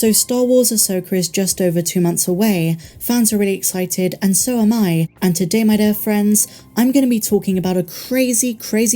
So Star Wars Ahsoka is just over 2 months away, fans are really excited and so am I, and today my dear friends, I'm going to be talking about a crazy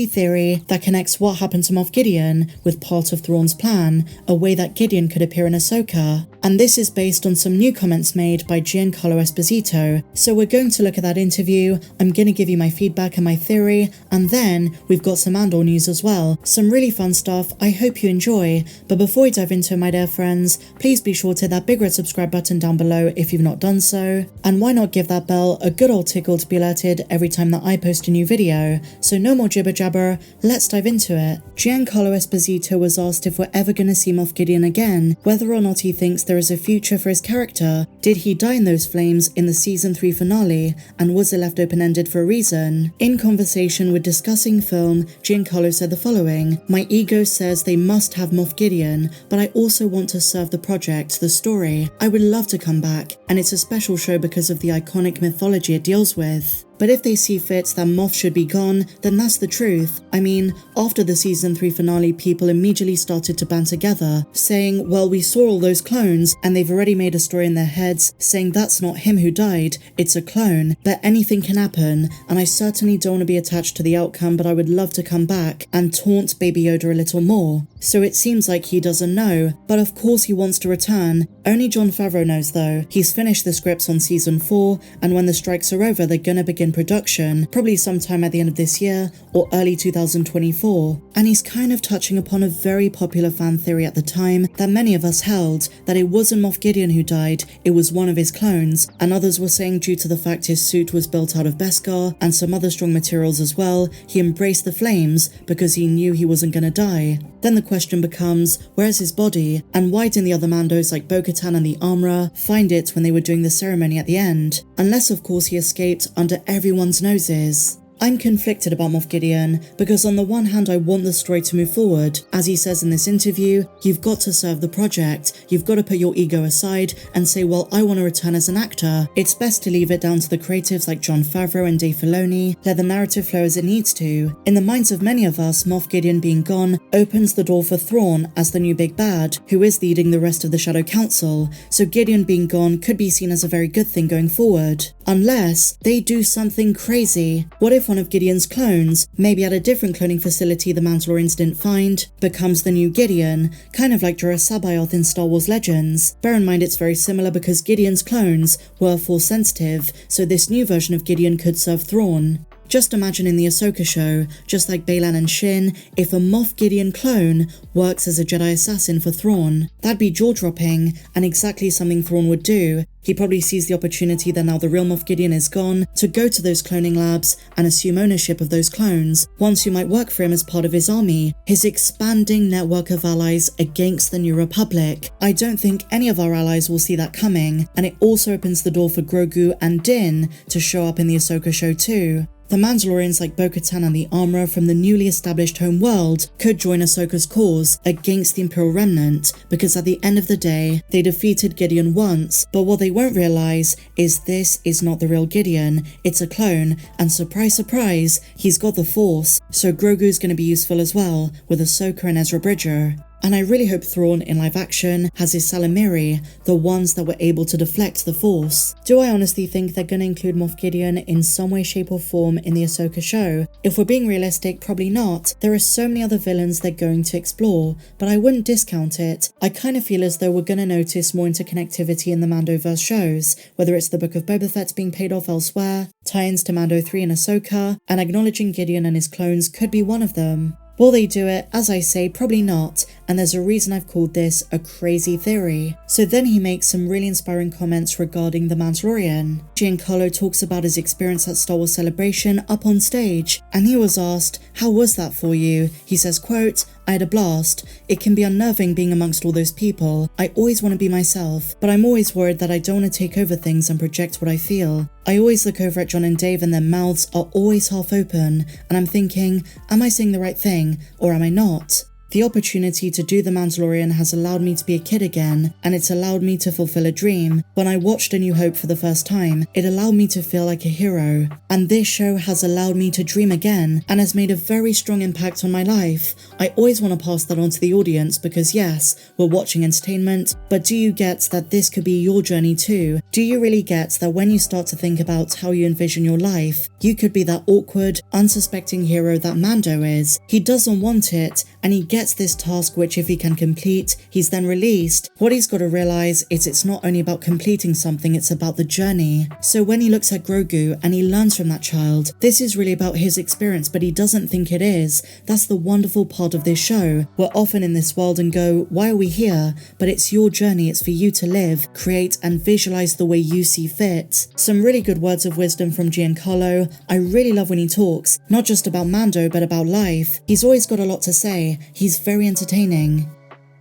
theory that connects what happened to Moff Gideon with part of Thrawn's plan, a way that Gideon could appear in Ahsoka. And this is based on some new comments made by Giancarlo Esposito, so we're going to look at that interview, I'm going to give you my feedback and my theory, and then we've got some Andor news as well, some really fun stuff I hope you enjoy. But before we dive into it, my dear friends, please be sure to hit that big red subscribe button down below if you've not done so, and why not give that bell a good old tickle to be alerted every time that I post a new video. So no more jibber jabber, let's dive into it. Giancarlo Esposito was asked if we're ever going to see Moff Gideon again, whether or not he thinks there is a future for his character, did he die in those flames in the season 3 finale, and was it left open-ended for a reason? In conversation with Discussing Film, Giancarlo said the following: "My ego says they must have Moff Gideon, but I also want to serve the project, the story. I would love to come back, and it's a special show because of the iconic mythology it deals with. But if they see fit that Moff should be gone, then that's the truth. I mean, after the season 3 finale, people immediately started to band together, saying, well, we saw all those clones, and they've already made a story in their heads saying that's not him who died, it's a clone. But anything can happen, and I certainly don't want to be attached to the outcome, but I would love to come back and taunt Baby Yoda a little more. So it seems like he doesn't know, but of course he wants to return. Only Jon Favreau knows though. He's finished the scripts on season 4, and when the strikes are over, they're gonna begin production, probably sometime at the end of this year or early 2024. And he's kind of touching upon a very popular fan theory at the time that many of us held, that it wasn't Moff Gideon who died, it was one of his clones, and others were saying due to the fact his suit was built out of Beskar and some other strong materials as well, he embraced the flames because he knew he wasn't gonna die. Then the question becomes, where's his body, and why didn't the other Mandos like Bo-Katan and the Armorer find it when they were doing the ceremony at the end? Unless of course he escaped under everyone's noses. I'm conflicted about Moff Gideon because on the one hand I want the story to move forward. As he says in this interview, you've got to serve the project, you've got to put your ego aside and say, well, I want to return as an actor. It's best to leave it down to the creatives like Jon Favreau and Dave Filoni, let the narrative flow as it needs to. In the minds of many of us, Moff Gideon being gone opens the door for Thrawn as the new big bad, who is leading the rest of the Shadow Council, so Gideon being gone could be seen as a very good thing going forward. Unless they do something crazy. What if one of Gideon's clones, maybe at a different cloning facility the Mandalorians didn't find, becomes the new Gideon, kind of like Jorus C'baoth in Star Wars Legends? Bear in mind it's very similar because Gideon's clones were Force sensitive, so this new version of Gideon could serve Thrawn. Just imagine in the Ahsoka show, just like Baylan and Shin, if a Moff Gideon clone works as a Jedi assassin for Thrawn. That'd be jaw-dropping, and exactly something Thrawn would do. He probably sees the opportunity that now the real Moff Gideon is gone to go to those cloning labs and assume ownership of those clones, ones who might work for him as part of his army, his expanding network of allies against the New Republic. I don't think any of our allies will see that coming, and it also opens the door for Grogu and Din to show up in the Ahsoka show too. The Mandalorians like Bo-Katan and the Armorer from the newly established home world could join Ahsoka's cause against the Imperial Remnant, because at the end of the day, they defeated Gideon once, but what they won't realize is this is not the real Gideon, it's a clone, and surprise surprise, he's got the Force, so Grogu's gonna be useful as well, with Ahsoka and Ezra Bridger. And I really hope Thrawn in live action has his Salamiri, the ones that were able to deflect the Force. Do I honestly think they're going to include Moff Gideon in some way, shape or form in the Ahsoka show? If we're being realistic, probably not. There are so many other villains they're going to explore, but I wouldn't discount it. I kind of feel as though we're going to notice more interconnectivity in the Mandoverse shows, whether it's the Book of Boba Fett being paid off elsewhere, tie-ins to Mando 3 and Ahsoka, and acknowledging Gideon and his clones could be one of them. Will they do it? As I say, probably not, and there's a reason I've called this a crazy theory. So then he makes some really inspiring comments regarding The Mandalorian. Giancarlo talks about his experience at Star Wars Celebration up on stage, and he was asked, how was that for you? He says, quote, I had a blast. It can be unnerving being amongst all those people. I always want to be myself, but I'm always worried that I don't want to take over things and project what I feel. I always look over at Jon and Dave and their mouths are always half open, and I'm thinking, am I saying the right thing, or am I not? The opportunity to do The Mandalorian has allowed me to be a kid again, and it's allowed me to fulfill a dream. When I watched A New Hope for the first time, it allowed me to feel like a hero. And this show has allowed me to dream again, and has made a very strong impact on my life. I always want to pass that on to the audience because yes, we're watching entertainment, but do you get that this could be your journey too? Do you really get that when you start to think about how you envision your life, you could be that awkward, unsuspecting hero that Mando is? He doesn't want it, and he gets this task which if he can complete, he's then released. What he's got to realize is it's not only about completing something, it's about the journey. So when he looks at Grogu and he learns from that child, this is really about his experience, but he doesn't think it is. That's the wonderful part of this show. We're often in this world and go, why are we here? But it's your journey, it's for you to live, create and visualize the way you see fit. Some really good words of wisdom from Giancarlo. I really love when he talks, not just about Mando but about life. He's always got a lot to say. He's very entertaining.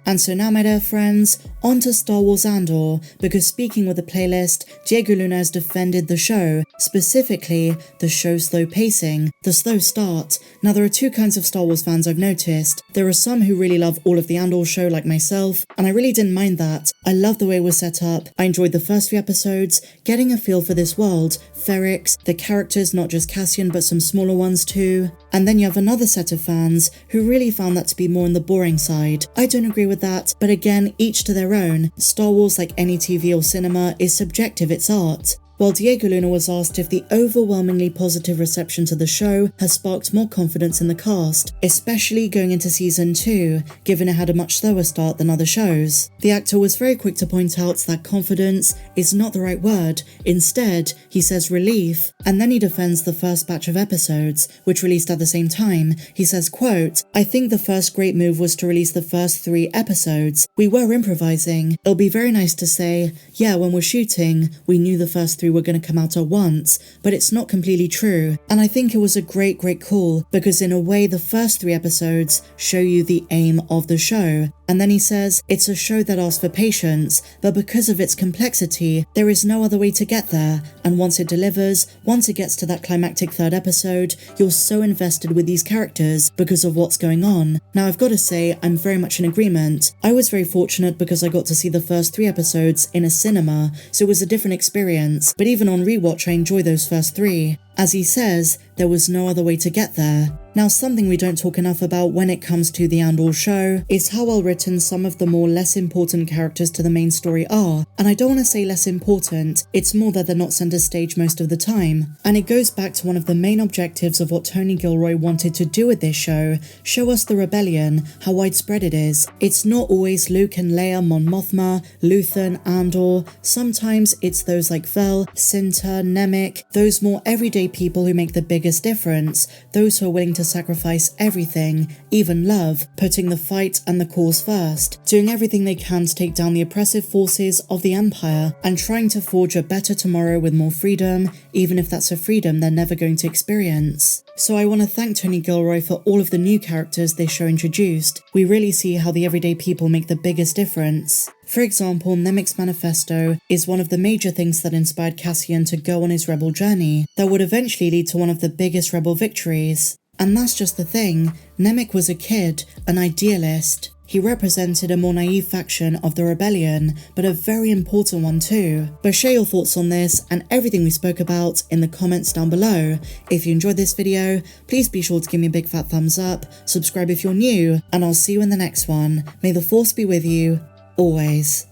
And so now, my dear friends, on to Star Wars Andor, because speaking with the playlist, Diego Luna has defended the show, specifically the show's slow pacing, the slow start. Now there are two kinds of Star Wars fans I've noticed. There are some who really love all of the Andor show like myself, and I really didn't mind that. I love the way it was set up. I enjoyed the first few episodes, getting a feel for this world, Ferrix, the characters, not just Cassian but some smaller ones too. And then you have another set of fans who really found that to be more on the boring side. I don't agree with that, but again, each to their own. Star Wars, like any TV or cinema, is subjective, it's art. While Diego Luna was asked if the overwhelmingly positive reception to the show has sparked more confidence in the cast, especially going into season 2, given it had a much slower start than other shows. The actor was very quick to point out that confidence is not the right word. Instead, he says relief, and then he defends the first batch of episodes, which released at the same time. He says, quote, "I think the first great move was to release the first 3 episodes. We were improvising. It'll be very nice to say, yeah, when we're shooting, we knew the first 3 were going to come out at once, but it's not completely true." And I think it was a great call, because in a way the first 3 episodes show you the aim of the show. And then he says, it's a show that asks for patience, but because of its complexity, there is no other way to get there. And once it delivers, once it gets to that climactic 3rd episode, you're so invested with these characters because of what's going on. Now I've got to say, I'm very much in agreement. I was very fortunate because I got to see the first 3 episodes in a cinema, so it was a different experience, but even on rewatch I enjoy those first 3. As he says, there was no other way to get there. Now, something we don't talk enough about when it comes to the Andor show is how well written some of the more less important characters to the main story are. And I don't want to say less important, it's more that they're not center stage most of the time. And it goes back to one of the main objectives of what Tony Gilroy wanted to do with this show us the rebellion, how widespread it is. It's not always Luke and Leia, Mon Mothma, Luthen, Andor. Sometimes it's those like Vel, Cinta, Nemik, those more everyday people who make the biggest difference, those who are willing to sacrifice everything, even love, putting the fight and the cause first, doing everything they can to take down the oppressive forces of the Empire, and trying to forge a better tomorrow with more freedom, even if that's a freedom they're never going to experience. So I want to thank Tony Gilroy for all of the new characters this show introduced. We really see how the everyday people make the biggest difference. For example, Nemik's manifesto is one of the major things that inspired Cassian to go on his rebel journey, that would eventually lead to one of the biggest rebel victories. And that's just the thing, Nemik was a kid, an idealist. He represented a more naive faction of the rebellion, but a very important one too. But share your thoughts on this and everything we spoke about in the comments down below. If you enjoyed this video, please be sure to give me a big fat thumbs up, subscribe if you're new, and I'll see you in the next one. May the Force be with you, always.